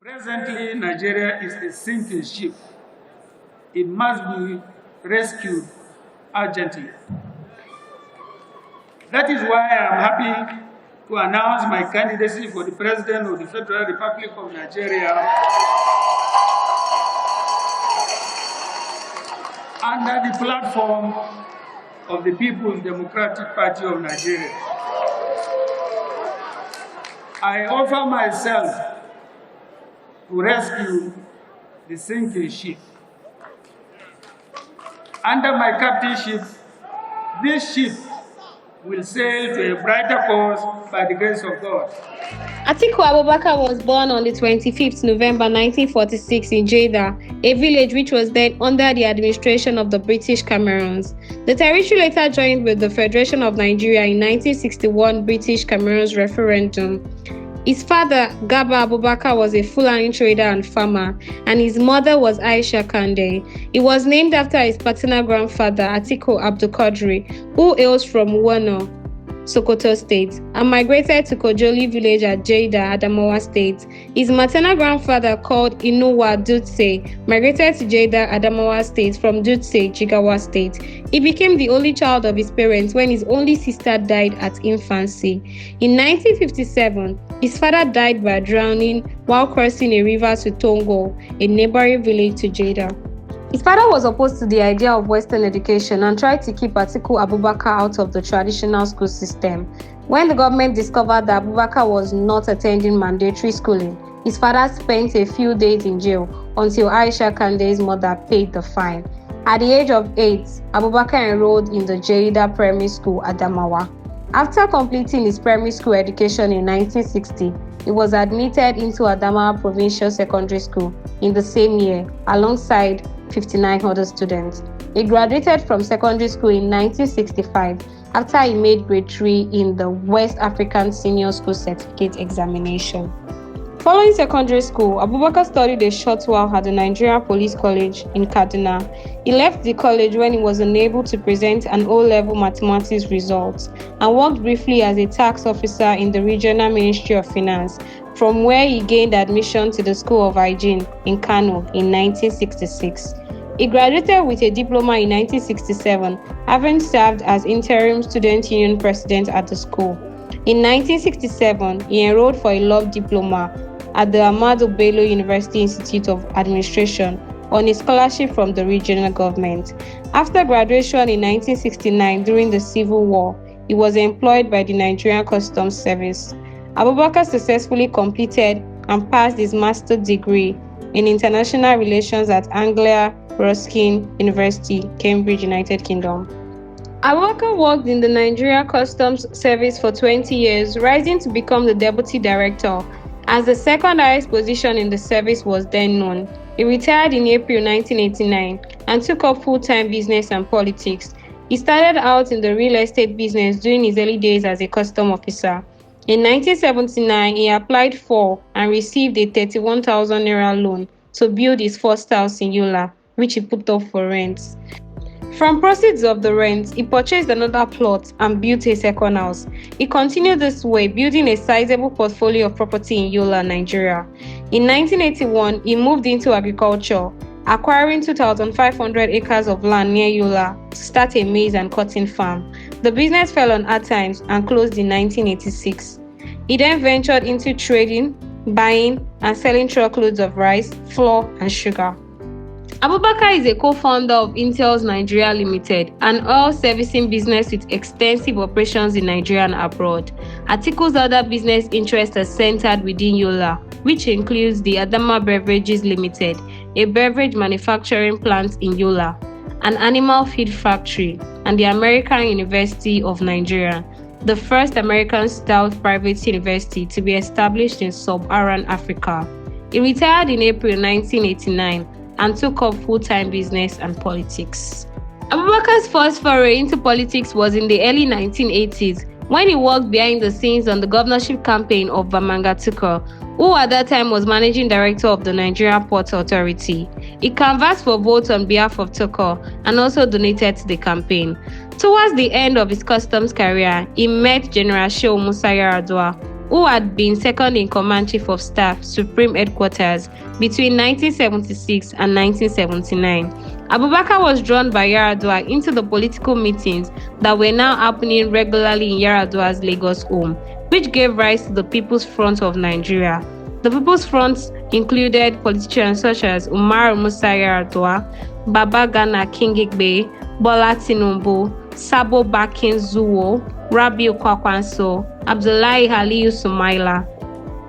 Presently, Nigeria is a sinking ship. It must be rescued urgently. That is why I am happy to announce my candidacy for the President of the Federal Republic of Nigeria under the platform of the People's Democratic Party of Nigeria. I offer myself to rescue the sinking ship. Under my captainship, this ship will sail to a brighter course by the grace of God. Atiku Abubakar was born on the 25th November 1946 in Jada, a village which was then under the administration of the British Cameroons. The territory later joined with the Federation of Nigeria in 1961 British Cameroons referendum. His father, Garba Abubakar, was a Fulani trader and farmer, and his mother was Aisha Kande. He was named after his paternal grandfather, Atiku Abubakar, who hails from Wano, Sokoto State, and migrated to Kojoli village at Jada, Adamawa State. His maternal grandfather, called Inuwa Dutse, migrated to Jada, Adamawa State from Dutse, Jigawa State. He became the only child of his parents when his only sister died at infancy. In 1957, his father died by drowning while crossing a river to Tongo, a neighboring village to Jada. His father was opposed to the idea of Western education and tried to keep Atiku Abubakar out of the traditional school system. When the government discovered that Abubakar was not attending mandatory schooling, his father spent a few days in jail until Aisha Kande's mother paid the fine. At the age of 8, Abubakar enrolled in the Jada Primary School, Adamawa. After completing his primary school education in 1960, he was admitted into Adamawa Provincial Secondary School in the same year, alongside 59 other students. He graduated from secondary school in 1965 after he made grade 3 in the West African Senior School Certificate examination. Following secondary school, Abubakar studied a short while at the Nigerian Police College in Kaduna. He left the college when he was unable to present an O-level mathematics results and worked briefly as a tax officer in the Regional Ministry of Finance, from where he gained admission to the School of Hygiene in Kano in 1966. He graduated with a diploma in 1967, having served as interim student union president at the school. In 1967, he enrolled for a law diploma at the Ahmadu Bello University Institute of Administration on a scholarship from the regional government. After graduation in 1969 during the Civil War, he was employed by the Nigerian Customs Service. Abubakar successfully completed and passed his master's degree in international relations at Anglia Ruskin University, Cambridge, United Kingdom. Abubakar worked in the Nigerian Customs Service for 20 years, rising to become the deputy director, as the second highest position in the service was then known. He retired in April 1989 and took up full-time business and politics. He started out in the real estate business during his early days as a custom officer. In 1979, he applied for and received a 31,000 naira loan to build his first house in Yola, which he put up for rent. From proceeds of the rent, he purchased another plot and built a second house. He continued this way, building a sizable portfolio of property in Yola, Nigeria. In 1981, he moved into agriculture, acquiring 2,500 acres of land near Yola to start a maize and cotton farm. The business fell on hard times and closed in 1986. He then ventured into trading, buying and selling truckloads of rice, flour and sugar. Abubakar is a co-founder of Intel's Nigeria Limited, an oil servicing business with extensive operations in Nigeria and abroad. Atiku's other business interests are centered within Yola, which includes the Adama Beverages Limited, a beverage manufacturing plant in Yola, an animal feed factory, and the American University of Nigeria, the first American-style private university to be established in sub-Saharan Africa. He retired in April 1989 and took up full-time business and politics. Abubakar's first foray into politics was in the early 1980s when he worked behind the scenes on the governorship campaign of Bamanga Tukur, who at that time was managing director of the Nigeria Port Authority. He canvassed for votes on behalf of Tukur and also donated to the campaign. Towards the end of his customs career, he met General Shehu Musa Yar'Adua, who had been second in command chief of staff, Supreme Headquarters, between 1976 and 1979. Abubakar was drawn by Yar'Adua into the political meetings that were now happening regularly in Yar'Adua's Lagos home, which gave rise to the People's Front of Nigeria. The People's Front included politicians such as Umar Musa Yar'Adua, Baba Gana Kingigbe, Bola Tinubu, Sabo Bakin Zuwo, Rabiu Kwakwanso, Abdullahi Aliyu Sumaila,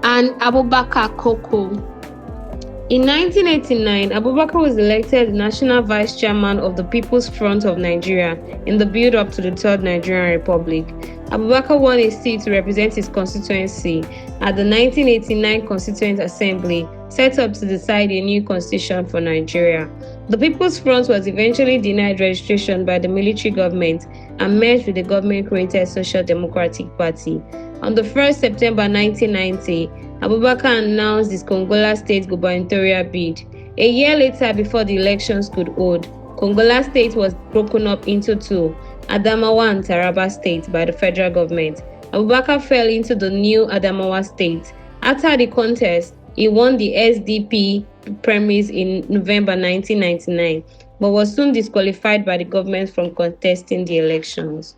and Abubakar Koko. In 1989, Abubakar was elected National Vice Chairman of the People's Front of Nigeria in the build-up to the Third Nigerian Republic. Abubakar won a seat to represent his constituency at the 1989 Constituent Assembly, set up to decide a new constitution for Nigeria. The People's Front was eventually denied registration by the military government and merged with the government-created Social Democratic Party. On the 1st September 1990, Abubakar announced his Kongola State gubernatorial bid. A year later, before the elections could hold, Kongola State was broken up into two, Adamawa and Taraba State, by the federal government. Abubakar fell into the new Adamawa State. After the contest, he won the SDP primaries in November 1999, but was soon disqualified by the government from contesting the elections.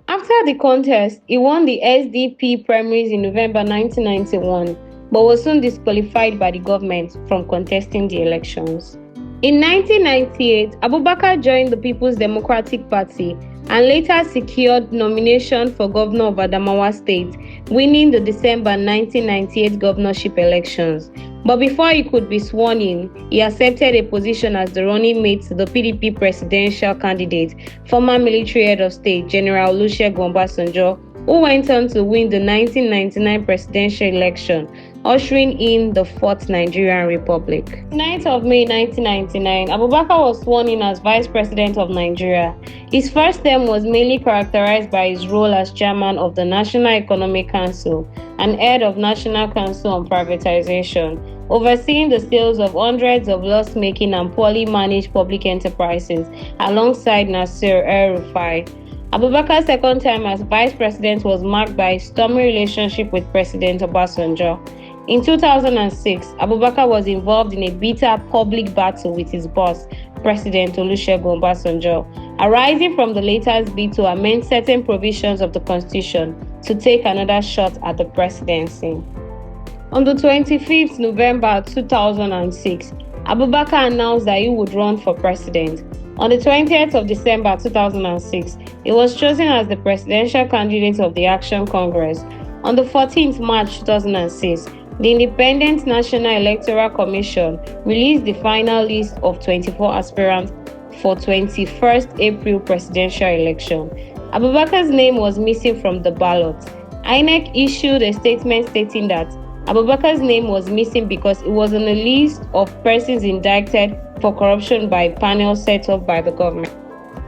After the contest, he won the SDP primaries in November 1991, but was soon disqualified by the government from contesting the elections. In 1998, Abubakar joined the People's Democratic Party and later secured nomination for governor of Adamawa State, winning the December 1998 governorship elections. But before he could be sworn in, he accepted a position as the running mate to the PDP presidential candidate, former military head of state, General Olusegun Obasanjo, who went on to win the 1999 presidential election, ushering in the Fourth Nigerian Republic. 9th of May 1999, Abubakar was sworn in as Vice President of Nigeria. His first term was mainly characterized by his role as Chairman of the National Economic Council and Head of National Council on Privatization, overseeing the sales of hundreds of loss-making and poorly managed public enterprises alongside Nasir El-Rufai. Abubakar's second time as vice president was marked by a stormy relationship with President Obasanjo. In 2006, Abubakar was involved in a bitter public battle with his boss, President Olusegun Obasanjo, arising from the latter's bid to amend certain provisions of the constitution to take another shot at the presidency. On the 25th November 2006, Abubakar announced that he would run for president. On the 20th of December 2006, he was chosen as the presidential candidate of the Action Congress. On the 14th March 2006, the Independent National Electoral Commission released the final list of 24 aspirants for 21st April presidential election. Abubakar's name was missing from the ballot. INEC issued a statement stating that Abubakar's name was missing because it was on a list of persons indicted for corruption by a panel set up by the government.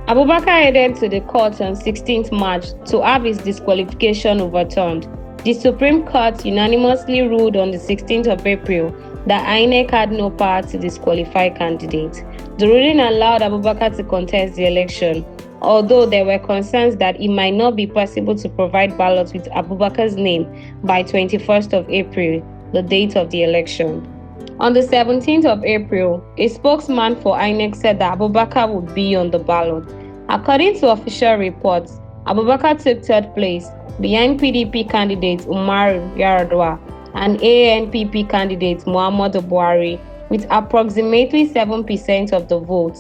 Abubakar headed to the court on 16th March to have his disqualification overturned. The Supreme Court unanimously ruled on the 16th of April that INEC had no power to disqualify candidates. The ruling allowed Abubakar to contest the election, although there were concerns that it might not be possible to provide ballots with Abubakar's name by 21st of April, the date of the election. On the 17th of April, a spokesman for INEC said that Abubakar would be on the ballot. According to official reports, Abubakar took third place behind PDP candidate Umar Yar'Adua and ANPP candidate Muhammadu Buhari with approximately 7% of the vote.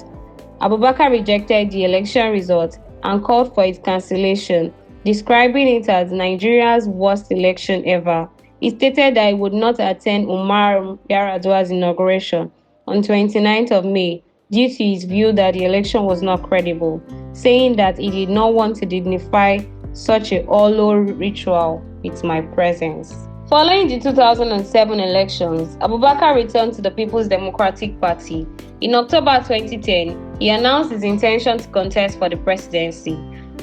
Abubakar rejected the election result and called for its cancellation, describing it as Nigeria's worst election ever. He stated that he would not attend Umar Yar'Adua's inauguration on 29th of May due to his view that the election was not credible, saying that he did not want to dignify such a hollow ritual with my presence. Following the 2007 elections, Abubakar returned to the People's Democratic Party. In October 2010, he announced his intention to contest for the presidency.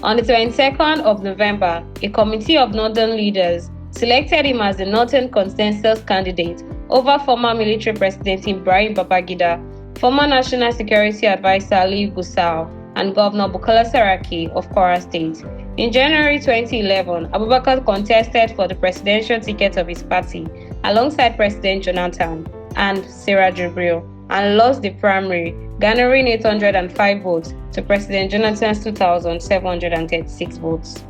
On the 22nd of November, a committee of northern leaders selected him as the Northern Consensus candidate over former military president Ibrahim Babangida, former National Security Advisor Ali Gusau, and Governor Bukola Saraki of Kwara State. In January 2011, Abubakar contested for the presidential ticket of his party alongside President Jonathan and Sarah Jibril and lost the primary, garnering 805 votes to President Jonathan's 2,736 votes.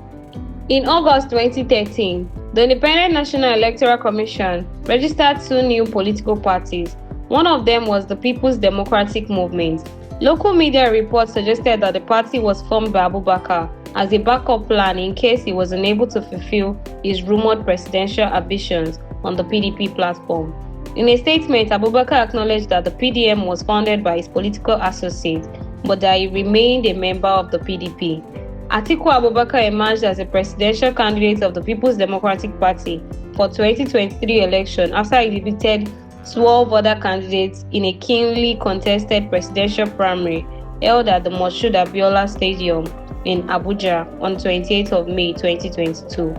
In August 2013, the Independent National Electoral Commission registered two new political parties. One of them was the People's Democratic Movement. Local media reports suggested that the party was formed by Abubakar as a backup plan in case he was unable to fulfill his rumored presidential ambitions on the PDP platform. In a statement, Abubakar acknowledged that the PDM was founded by his political associates, but that he remained a member of the PDP. Atiku Abubakar emerged as a presidential candidate of the People's Democratic Party for 2023 election after he defeated 12 other candidates in a keenly contested presidential primary held at the Moshood Abiola Stadium in Abuja on 28th of May 2022.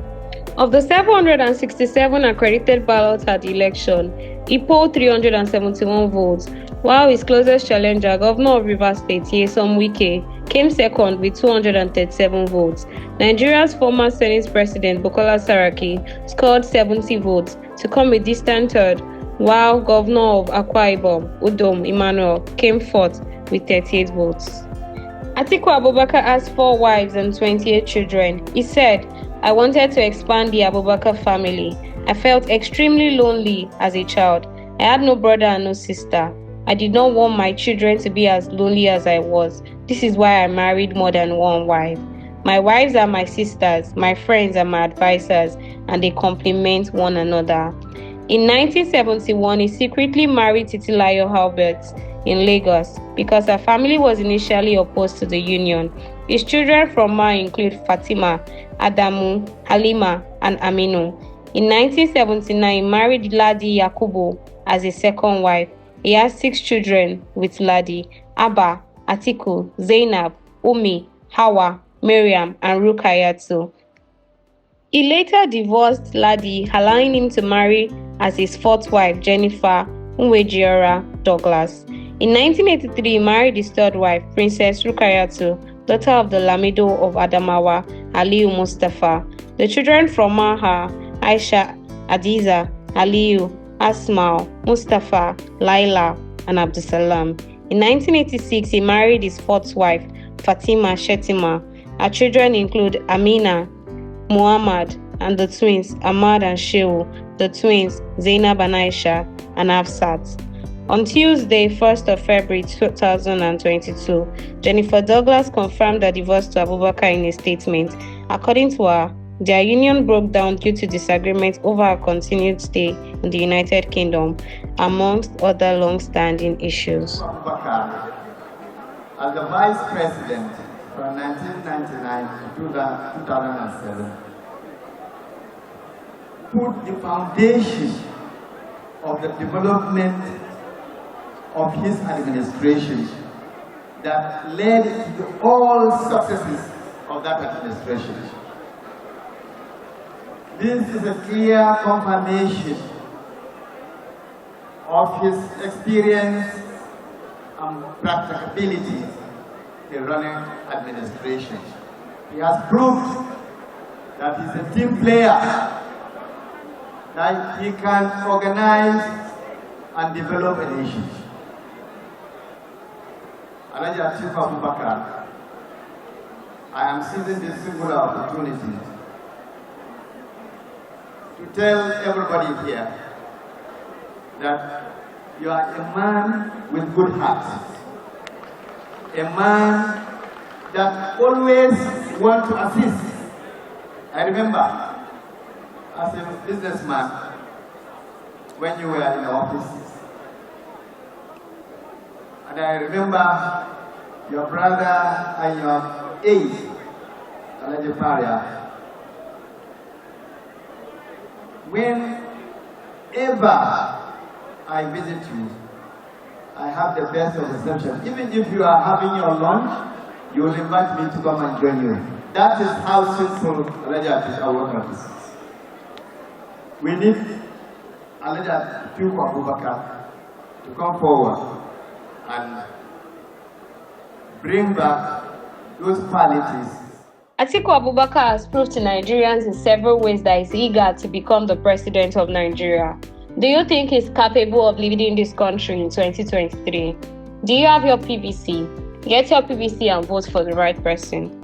Of the 767 accredited ballots at the election, he polled 371 votes, while his closest challenger, Governor of Rivers State, Nyesom Wike, came second with 237 votes. Nigeria's former Senate President, Bukola Saraki, scored 70 votes to come a distant third, while Governor of Akwa Ibom, Udom Emmanuel, came fourth with 38 votes. Atiku Abubakar has 4 wives and 28 children. He said, "I wanted to expand the Abubakar family. I felt extremely lonely as a child. I had no brother and no sister. I did not want my children to be as lonely as I was. This is why I married more than one wife. My wives are my sisters, my friends are my advisors, and they complement one another." In 1971, he secretly married Titilayo Albert in Lagos because her family was initially opposed to the union. His children from her include Fatima, Adamu, Halima, and Aminu. In 1979, he married Ladi Yakubu as a second wife. He has 6 children with Ladi: Abba, Atiku, Zainab, Umi, Hawa, Miriam, and Rukayatu. He later divorced Ladi, allowing him to marry as his 4th wife, Jennifer Nwejiora Douglas. In 1983, he married his 3rd wife, Princess Rukayatu, daughter of the Lamido of Adamawa, Aliyu Mustafa. The children from her are Aisha, Adiza, Aliyu, Asmao, Mustafa, Laila, and Abdusalam. In 1986, he married his 4th wife, Fatima Shetima. Her children include Amina, Muhammad, and the twins, Ahmad and Shehu, the twins, Zainab and Aisha, and Hafsat. On Tuesday, 1st of February 2022, Jennifer Douglas confirmed her divorce to Abubakar in a statement. According to her, their union broke down due to disagreements over her continued stay in the United Kingdom, amongst other long-standing issues. Abubakar, as the Vice President from 1999 to 2007, put the foundation of the development of his administration that led to all successes of that administration. This is a clear confirmation of his experience and practicability in running administration. He has proved that he's a team player, that he can organize and develop a nation. Atiku Abubakar, I am seizing this singular opportunity to tell everybody here that you are a man with good heart, a man that always wants to assist. I remember as a businessman when you were in the office, and I remember your brother and your aide, Alaji Faria. Whenever I visit you, I have the best of reception. Even if you are having your lunch, you will invite me to come and join you. That is how simple Alaji Abubakar is. We need Alaji Abubakar to come forward and bring back those qualities. Atiku Abubakar has proved to Nigerians in several ways that he's eager to become the president of Nigeria. Do you think he's capable of leading this country in 2023? Do you have your PVC? Get your PVC and vote for the right person.